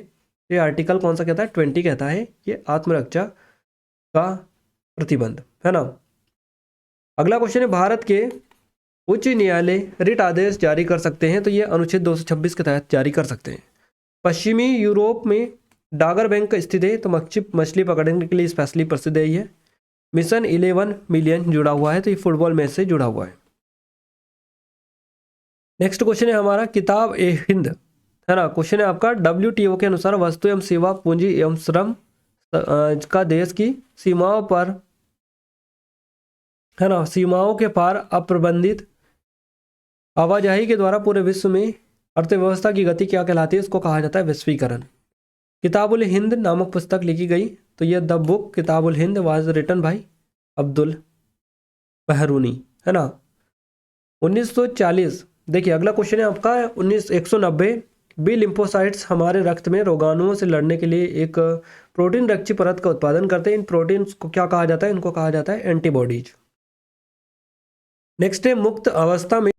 ये आर्टिकल कौन सा कहता है? 20 कहता है। ये आत्मरक्षा का प्रतिबंध, है ना। अगला क्वेश्चन है, भारत के उच्च न्यायालय रिट आदेश जारी कर सकते हैं? तो ये अनुच्छेद 226 के तहत जारी कर सकते हैं। पश्चिमी यूरोप में डागर बैंक स्थित है। तो मछली पकड़ने के लिए स्पेशली प्रसिद्ध है ये। मिशन 11 मिलियन जुड़ा हुआ है। तो ये फुटबॉल मैच से जुड़ा हुआ है। नेक्स्ट क्वेश्चन है हमारा, किताब ए हिंद, है ना। क्वेश्चन है आपका, WTO के अनुसार वस्तु एवं सेवा पूंजी एवं श्रम का देश की सीमाओं पर, है ना, सीमाओं के पार अप्रबंधित आवाजाही के द्वारा पूरे विश्व में अर्थव्यवस्था की गति क्या कहलाती है? इसको कहा जाता है वैश्वीकरण। किताबुल हिंद नामक पुस्तक लिखी गई। तो यह the book Kitabul Hind was written by Abdul Bahruni, है ना। 1940। देखिए अगला क्वेश्चन है आपका, 190 बी लिम्फोसाइट्स हमारे रक्त में रोगाणुओं से लड़ने के लिए एक प्रोटीन रक्षी परत का उत्पादन करते हैं। इन प्रोटीन्स को क्या कहा जाता है? इनको कहा जाता है एंटीबॉडीज। नेक्स्ट है, मुक्त अवस्था में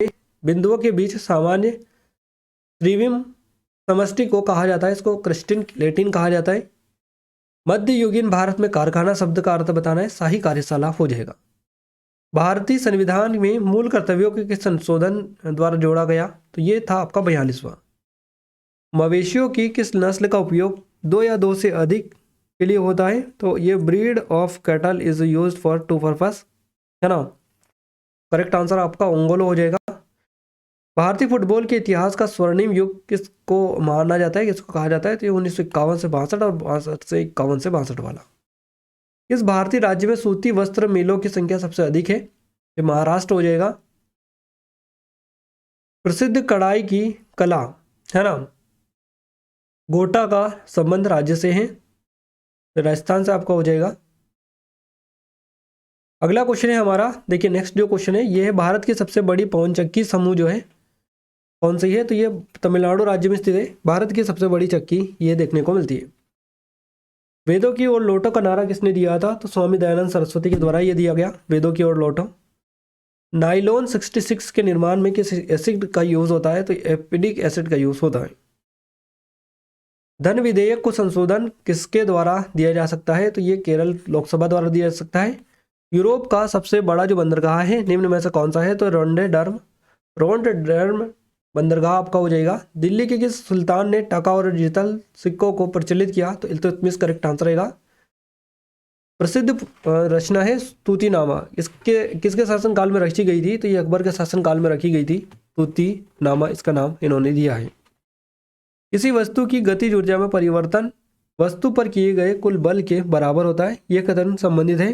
बिंदुओं के बीच सामान्य त्रिविम समष्टि को कहा जाता है, इसको क्रिस्टल लेटिन कहा जाता है। मध्ययुगीन भारत में कारखाना शब्द का अर्थ बताना है, शाही कार्यशाला हो जाएगा। भारतीय संविधान में मूल कर्तव्यों के किस संशोधन द्वारा जोड़ा गया? तो ये था आपका 42वां। मवेशियों की किस नस्ल का उपयोग 2 या 2 से अधिक के लिए होता है? तो ये breed of cattle is used for 2 purpose, है ना। करेक्ट आंसर आपका ओंगोलो हो जाएगा। भारतीय फुटबॉल के इतिहास का स्वर्णिम युग किसको माना जाता है, किसको कहा जाता है? तो ये 1951 से 62 और 62 से 51 से 62 वाला। इस भारतीय राज्य में सूती वस्त्र मिलों की संख्या सबसे अधिक है? ये महाराष्ट्र हो जाएगा। प्रसिद्ध कढ़ाई की कला, है ना, गोटा का संबंध राज्य से है, राजस्थान से आपका हो जाएगा। अगला क्वेश्चन है हमारा, देखिए नेक्स्ट जो क्वेश्चन है ये है, भारत की सबसे बड़ी पवन चक्की समूह जो है कौन सी है? तो ये तमिलनाडु राज्य में स्थित है। भारत की सबसे बड़ी चक्की ये देखने को मिलती है। वेदों की ओर लौटो का नारा किसने दिया था? तो स्वामी दयानंद सरस्वती के द्वारा ये दिया गया, वेदों की ओर लौटो। नाइलॉन 66 के निर्माण में किस एसिड का यूज होता है? तो एपिडिक एसिड का यूज होता है। धन विधेयक को संशोधन किसके द्वारा दिया जा सकता है? तो ये केरल लोकसभा द्वारा दिया जा सकता है। यूरोप का सबसे बड़ा जो बंदरगाह है निम्न में से कौन सा है? तो रोंडरडैम बंदरगाह आपका हो जाएगा। दिल्ली के किस सुल्तान ने टका और डिजिटल सिक्कों को प्रचलित किया? तो इल्तुतमिश करेक्ट आंसर रहेगा। प्रसिद्ध रचना है स्तुतिनामा, इसके किसके शासनकाल में रची गई थी? तो ये अकबर के शासनकाल में रखी गई थी। स्तुतिनामा इसका नाम इन्होंने दिया है। किसी वस्तु की गतिज ऊर्जा में परिवर्तन वस्तु पर किए गए कुल बल के बराबर होता है, यह कथन संबंधित है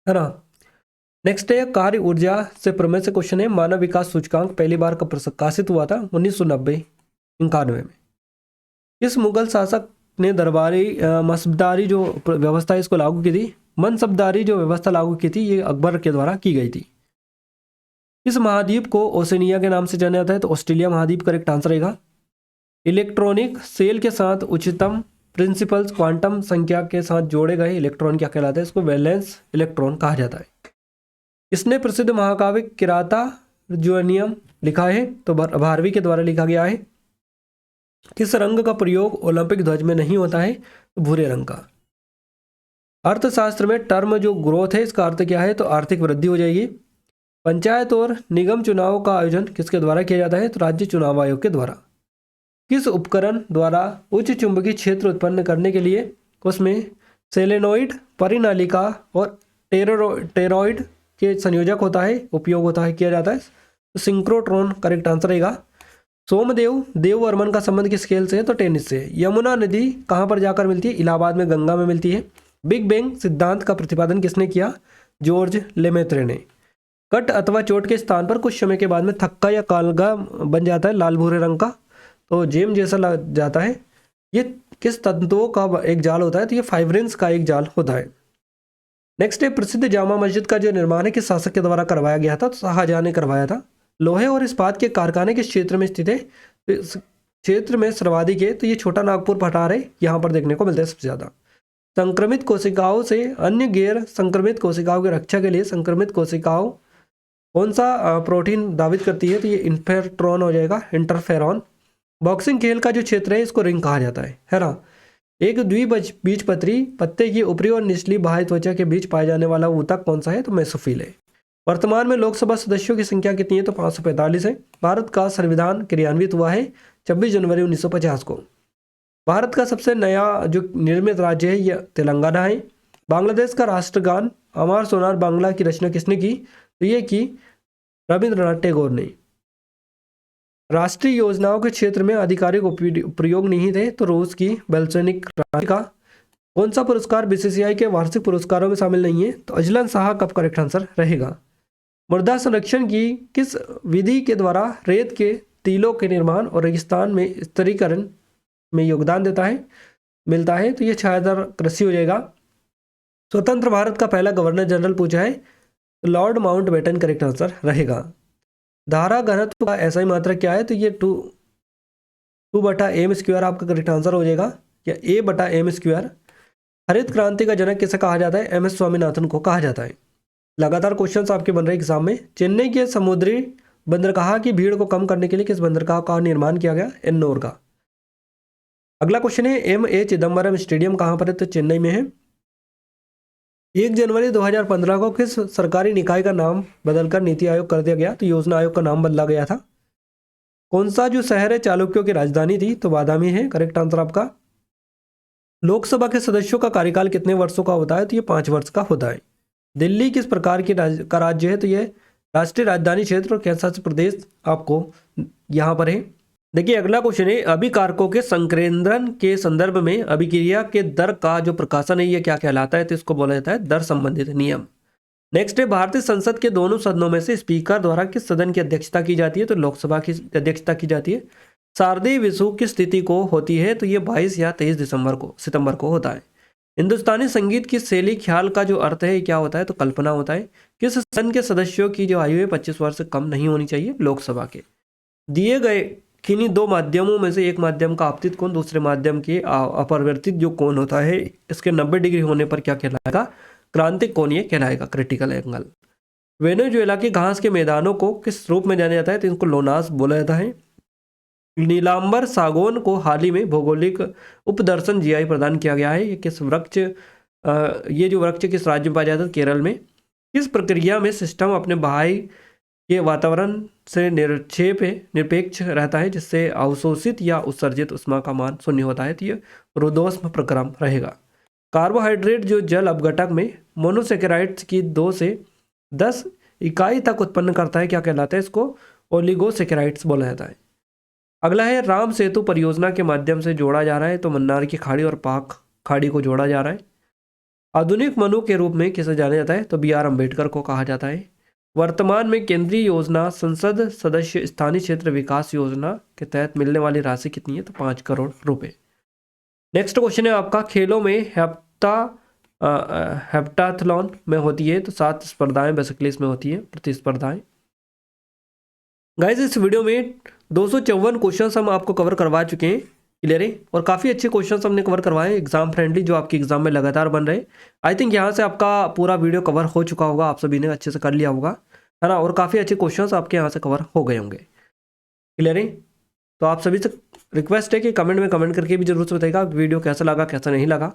ना। नेक्स्ट है, कार्य ऊर्जा से प्रमेय से क्वेश्चन है, मानव विकास सूचकांक पहली बार कब प्रकाशित हुआ था? 1990-91 में। इस मुगल शासक ने दरबारी मसबदारी जो व्यवस्था है इसको लागू की थी? मनसबदारी जो व्यवस्था लागू की थी ये अकबर के द्वारा की गई थी। इस महाद्वीप को ओसेनिया के नाम से जाना जाता है? तो ऑस्ट्रेलिया महाद्वीप करेक्ट आंसर रहेगा। इलेक्ट्रॉनिक सेल के साथ उच्चतम प्रिंसिपल्स क्वांटम संख्या के साथ जोड़े गए इलेक्ट्रॉन क्या कहलाता है? इसको वैलेंस इलेक्ट्रॉन कहा जाता है। इसने प्रसिद्ध महाकाव्य किराता जुनियम लिखा है? तो भारवी के द्वारा लिखा गया है। किस रंग का प्रयोग ओलंपिक ध्वज में नहीं होता है? तो भूरे रंग का। अर्थशास्त्र में टर्म जो ग्रोथ है इसका अर्थ क्या है? तो आर्थिक वृद्धि हो जाएगी। पंचायत और निगम चुनाव का आयोजन किसके द्वारा किया जाता है? तो राज्य चुनाव आयोग के द्वारा। किस उपकरण द्वारा उच्च चुंबकीय क्षेत्र उत्पन्न करने के लिए उसमें सेलेनोइड, परिनालिका और टेरॉइड के संयोजक होता है, उपयोग होता है, किया जाता है? तो सिंक्रोट्रॉन करेक्ट आंसर रहेगा। सोमदेव देववर्मन का संबंध किस खेल से है? तो टेनिस से। यमुना नदी कहाँ पर जाकर मिलती है? इलाहाबाद में गंगा में मिलती है। बिग बैंग सिद्धांत का प्रतिपादन किसने किया? जॉर्ज लेमेत्रे ने। कट अथवा चोट के स्थान पर कुछ समय के बाद में थक्का या कालगा बन जाता है लाल भूरे रंग का, तो जेम जैसा लग जाता है। ये किस तंतुओं का एक जाल होता है? तो ये फाइब्रिन्स का एक जाल होता है। नेक्स्ट है, प्रसिद्ध जामा मस्जिद का जो निर्माण है किस शासक के द्वारा करवाया गया था? तो शाहजहां ने करवाया था। लोहे और इस्पात के कारखाने किस क्षेत्र में स्थित है? तो इस क्षेत्र में सर्वाधिक है, तो ये छोटा नागपुर पठार है, यहाँ पर देखने को मिलता है सबसे ज़्यादा। संक्रमित कोशिकाओं से अन्य गैर संक्रमित कोशिकाओं की रक्षा के लिए संक्रमित कोशिकाओं कौन सा प्रोटीन दावित करती है? तो ये इंफेरट्रॉन हो जाएगा, इंटरफेरॉन। बॉक्सिंग खेल का जो क्षेत्र है इसको रिंग कहा जाता है ना। एक द्विबीजपत्री पत्ते की ऊपरी और निचली बाह्य त्वचा के बीच पाए जाने वाला ऊतक कौन सा है? तो मेसोफिल है। वर्तमान में लोकसभा सदस्यों की संख्या कितनी है? तो 545 है। भारत का संविधान क्रियान्वित हुआ है 26 जनवरी 1950 को। भारत का सबसे नया जो निर्मित राज्य है यह तेलंगाना है। बांग्लादेश का राष्ट्रगान अमर सोनार बांग्ला की रचना किसने की? तो ये की रविंद्रनाथ टैगोर ने। राष्ट्रीय योजनाओं के क्षेत्र में आधिकारिक प्रयोग नहीं थे, तो रूस की बेल्सेनिक क्रांति का। कौन सा पुरस्कार बीसीसीआई के वार्षिक पुरस्कारों में शामिल नहीं है? तो अजलन शाह का करेक्ट आंसर रहेगा। मृदा संरक्षण की किस विधि के द्वारा रेत के टीलों के निर्माण और रेगिस्तान में स्तरीकरण में योगदान मिलता है? तो ये छायादार कृषि हो जाएगा। स्वतंत्र भारत का पहला गवर्नर जनरल पूछा है, लॉर्ड माउंटबेटन करेक्ट आंसर रहेगा। धारा घनत्व का एसआई मात्रा क्या है? तो ये 2/m² आपका करेक्ट आंसर हो जाएगा, या A/m²। हरित क्रांति का जनक किसे कहा जाता है? MS स्वामीनाथन को कहा जाता है। लगातार क्वेश्चंस आपके बन रहे एग्जाम में। चेन्नई के समुद्री बंदरगाह की भीड़ को कम करने के लिए किस बंदरगाह का निर्माण किया गया? एन्नोर का। अगला क्वेश्चन है, M.A. चिदम्बरम स्टेडियम कहाँ पर है? तो चेन्नई में है। 1 जनवरी 2015 को किस सरकारी निकाय का नाम बदलकर नीति आयोग कर दिया गया? तो योजना आयोग का नाम बदला गया था। कौन सा जो शहर है चालुक्यों की राजधानी थी? तो बादामी है, करेक्ट आंसर आपका। लोकसभा के सदस्यों का कार्यकाल कितने वर्षों का होता है? तो ये 5 वर्ष का होता है। दिल्ली किस प्रकार की का राज्य है? तो ये राष्ट्रीय राजधानी क्षेत्र और केंद्र शासित प्रदेश आपको यहाँ पर है। देखिए अगला क्वेश्चन है, अभिकारकों के संकेंद्रण के संदर्भ में अभिक्रिया के दर का जो प्रकाशन है ये क्या कहलाता है? तो इसको बोला जाता है दर संबंधित नियम। नेक्स्ट है, भारतीय संसद के दोनों सदनों में से स्पीकर द्वारा किस सदन की अध्यक्षता की जाती है? तो लोकसभा की अध्यक्षता की जाती है। शारदीय विषु किस तिथि को होती है? तो ये 22 या 23 सितंबर को होता है। हिंदुस्तानी संगीत की शैली ख्याल का जो अर्थ है क्या होता है? तो कल्पना होता है। किस सदन के सदस्यों की जो आयु है 25 वर्ष से कम नहीं होनी चाहिए? लोकसभा के। दिए गए किन्हीं 2 माध्यमों में से एक माध्यम का आपतित कोण दूसरे माध्यम के अपरिवर्तित जो कोण होता है इसके 90 डिग्री होने पर क्या कहलाएगा? क्रांतिक कोण ये कहलाएगा, क्रिटिकल एंगल। वेनेजुएला की घास के मैदानों को किस रूप में जाना जाता है? तो इनको लोनास बोला जाता है। नीलांबर सागौन को हाल ही में भौगोलिक उपदर्शन जीआई प्रदान किया गया है। ये किस वृक्ष ये जो वृक्ष किस राज्य में पाया जाता है? केरल में। किस प्रक्रिया में सिस्टम अपने बाहरी के वातावरण से निरपेक्ष रहता है जिससे अवशोषित या उत्सर्जित उष्मा का मान 0 होता है? तो ये रुद्धोष्म प्रक्रम रहेगा। कार्बोहाइड्रेट जो जल अपघटक में मोनोसेकेराइड्स की 2 से 10 इकाई तक उत्पन्न करता है क्या कहलाता है? इसको ओलिगोसेकेराइड्स बोला जाता है। अगला है, राम सेतु परियोजना के माध्यम से जोड़ा जा रहा है, तो मन्नार की खाड़ी और पाक खाड़ी को जोड़ा जा रहा है। आधुनिक मनु के रूप में किसे जाना जाता है? तो BR अम्बेडकर को कहा जाता है। वर्तमान में केंद्रीय योजना संसद सदस्य स्थानीय क्षेत्र विकास योजना के तहत मिलने वाली राशि कितनी है? तो 5 करोड़ रुपए। नेक्स्ट क्वेश्चन है आपका, खेलों में हेप्टाथलॉन में होती है तो 7 स्पर्धाएं बेसिकली इसमें होती है, प्रतिस्पर्धाएं। गाइस इस वीडियो में 254 क्वेश्चंस हम आपको कवर करवा चुके हैं, क्लियर है, और काफ़ी अच्छे क्वेश्चंस हमने कवर करवाए हैं एग्जाम फ्रेंडली जो आपके एग्जाम में लगातार बन रहे हैं। आई थिंक यहाँ से आपका पूरा वीडियो कवर हो चुका होगा, आप सभी ने अच्छे से कर लिया होगा, है ना, और काफ़ी अच्छे क्वेश्चंस आपके यहाँ से कवर हो गए होंगे, क्लियर है। तो आप सभी से रिक्वेस्ट है कि कमेंट में कमेंट करके भी जरूर से बताइएगा वीडियो कैसा लगा कैसा नहीं लगा।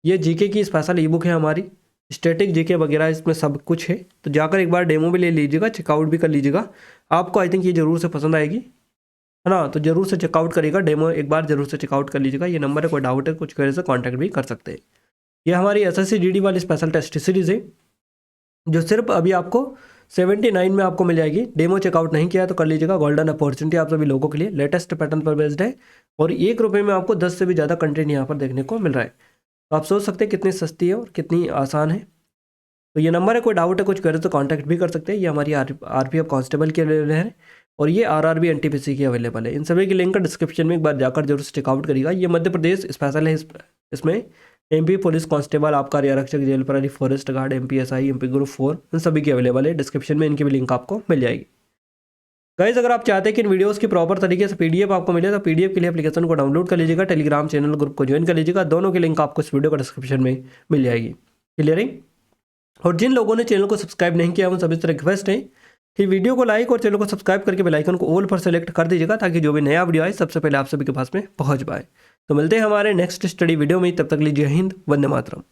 ये जीके की स्पेशल ई बुक है हमारी, स्टैटिक जीके वगैरह इसमें सब कुछ है, तो जाकर एक बार डेमो भी ले लीजिएगा, चेकआउट भी कर लीजिएगा। आपको आई थिंक ये जरूर से पसंद आएगी, है ना। तो जरूर से चेकआउट करिएगा, डेमो एक बार जरूर से चेकआउट कर लीजिएगा। ये नंबर है, कोई डाउट है कुछ करे से कॉन्टैक्ट भी कर सकते हैं। ये हमारी एसएससी जीडी वाली स्पेशल टेस्ट सीरीज है जो सिर्फ अभी आपको 79 में आपको मिल जाएगी। डेमो चेकआउट नहीं किया तो कर लीजिएगा, गोल्डन अपॉर्चुनिटी आप सभी लोगों के लिए, लेटेस्ट पैटर्न पर बेस्ड है और 1 रुपये में आपको 10 से भी ज़्यादा कंटेंट यहाँ पर देखने को मिल रहा है। तो आप सोच सकते हैं कितनी सस्ती है और कितनी आसान है। तो ये नंबर है, कोई डाउट है कुछ करे तो कांटेक्ट भी कर सकते हैं। ये हमारी आरपीएफ कांस्टेबल के अवेलेबल है और ये आरआरबी एनटीपीसी की अवेलेबल है। इन सभी की लिंक डिस्क्रिप्शन में एक बार जाकर जरूर से चेकआउट करिएगा। ये मध्य प्रदेश स्पेशल है, इसमें एमपी पुलिस कांस्टेबल, आबकारी आरक्षक, जेल प्रहरी, forest guard, MPSI, MP group 4 इन सभी की अवेलेबल है। डिस्क्रिप्शन में इनकी भी लिंक आपको मिल जाएगी। गाइस अगर आप चाहते हैं कि इन वीडियोस की प्रॉपर तरीके से पीडीएफ आपको मिले तो पीडीएफ के लिए एप्लीकेशन को डाउनलोड कर लीजिएगा, टेलीग्राम चैनल ग्रुप को ज्वाइन कर लीजिएगा। दोनों की लिंक आपको इस वीडियो का डिस्क्रिप्शन में मिल जाएगी। क्लियर है। और जिन लोगों ने चैनल को सब्सक्राइब नहीं किया उन सभी से रिक्वेस्ट है कि वीडियो को लाइक और चैनल को सब्सक्राइब करके बेल आइकन को ऑल पर सेलेक्ट कर दीजिएगा ताकि जो भी नया वीडियो आए सबसे पहले आप सभी के पास में पहुंच पाए। तो मिलते हैं हमारे नेक्स्ट स्टडी वीडियो में, तब तक लीजिए हिंद, वंदे मातरम।